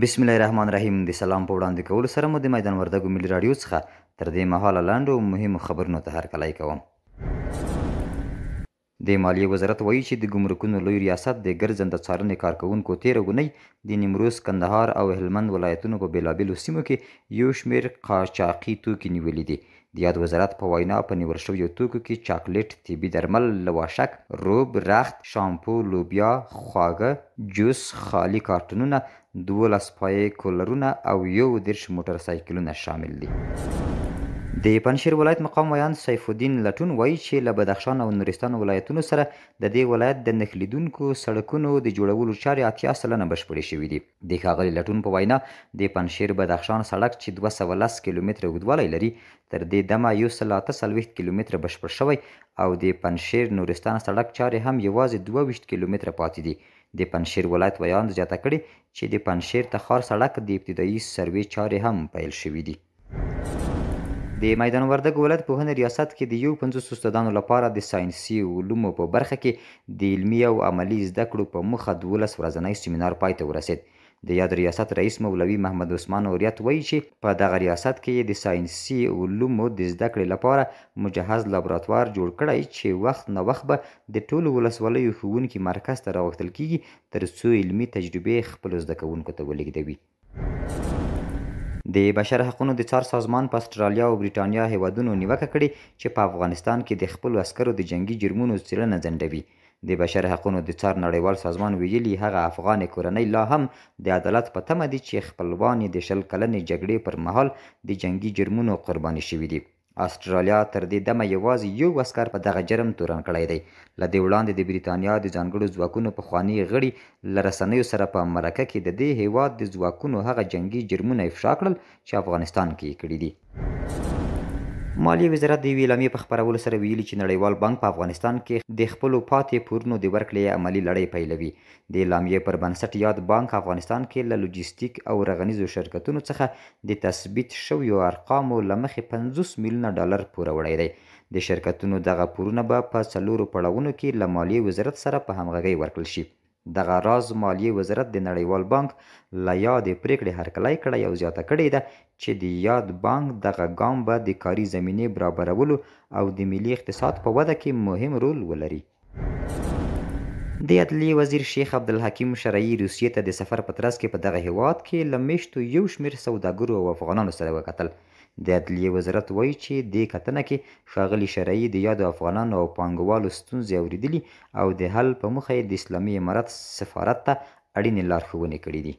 بسم الله الرحمن الرحیم. د سلام په وړاندې کولو سره مو د میدان وردګو ملي راډیو څخه تر دې مهاله لنډو مهمو خبرونو ته هرکلی کوم. د مالیې وزارت وایي چې د ګمرکونو لوی ریاست د ګرځنده څارنې کارکوونکو تېره اونۍ د نیمروز، کندهار او هلمند ولایتونو په بېلابېلو سیمو کې یو شمېر قاچاقي توکي نیولي دي. د یاد وزارت په وینا په نیول شویو توکو کې چاکلیټ، طبي درمل، لواشک، روب، رخت، شامپو، لوبیا، خواږه، جوس، خالي کارټونونه، 12 پایې کولرونه او 21 موټرسایکلونه شامل دي. د پنجشیر ولایت مقام ویاند سیف الدین لټون وایي چې له بدخشان او نورستان ولایتونو سره د دې ولایت د نښلېدونکو سړکونو د جوړولو چارې 80 سلنه بشپړې شوي دي. د ښاغلي لټون په وینا د پنجشیر بدخشان سړک چې 210 کیلومتره اوږدوالی لري تر دې دمه 148 کیلومتره بشپړ شوی او د پنجشیر نورستان سړک چارې هم یوازې 22 کیلومتره پاتې دي. د پنجشیر ولایت ویاند زیاته کړې چې د پنجشیر تخار سړک د ابتدایي سروې چارې هم پیل شوي دي. د میدان وردګو ولایت پوهنې ریاست کې د 50 استادانو لپاره د ساینسي علومو په برخه کې د علمي او عملي زده کړو په موخه 12 ورځنی سیمینار پای ته ورسید. د یاد ریاست رئیس مولوي محمد عثمان اوریت وایي چې په دغه ریاست کې د ساینسي علومو د زده کړې لپاره مجهز لابراتوار جوړ کړی چې وخت نه وخت به د ټولو ولسوالیو ښوونکي مرکز ته راوستل کیږي تر څو علمي تجربې خپلو زده کوونکو ته ولېږدوي. د بشر حقونو د څار سازمان په استرالیا او بریټانیا هیوادونو نیوکه کړې چې په افغانستان کې د خپلو عسکرو د جنگي جرمونو څېړنه ځنډوي. د بشر حقونو د څار نړیوال سازمان ویلي هغه افغان کورنۍ لا هم د عدالت په تمه دي چې خپلوان یې د 20 کلنې جګړې پر مهال د جنگي جرمونو قرباني شوي دي. استرالیا تر دې دمه یوازې یو عسکر په دغه جرم تورن کړی دی. له دې وړاندې د بریتانیا د ځانګړو ځواکونو پخواني غړي له رسنیو سره په مرکه کې د دې هیواد د ځواکونو هغه جنگي جرمونه افشا کړل چې افغانستان کې یې کړي دي. مالیې وزارت د یوې اعلامیې په خپرولو سره ویلي چې نړیوال بانک په افغانستان کې د خپلو پاتې پورونو د ورکړې عملي لړۍ پیلوي. د اعلامیې پر بنسټ یاد بانک افغانستان کې له لوجستیک او رغنیزو شرکتونو څخه د تثبیت شویو ارقامو له مخې 50 میلیونه ډالر پور وړی دی. د شرکتونو دغه پورونه به په 4 پړاوونو کې له مالیې وزارت سره په همغږۍ ورکړل شي. دغه راز مالیې وزارت د نړیوال بانک له یادې پریکړې هرکلی کړی او زیاته کړې ده چې د یاد بانک دغه ګام به د کاري زمینې برابرولو او د ملي اقتصاد په وده کې مهم رول ولري. د عدلیې وزیر شیخ عبدالحکیم شرعي روسیې ته د سفر په ترڅ کې په دغه هیواد کې له میشتو یو شمېر سوداګرو او افغانانو سره وکتل. د عدلیې وزارت وایي چې دې کتنه کې ښاغلي شرعي د یادو افغانانو او پانګوالو ستونزې اوریدلي او د حل په موخه یې د اسلامي امارت سفارت ته اړینې لارښوونې کړې دي.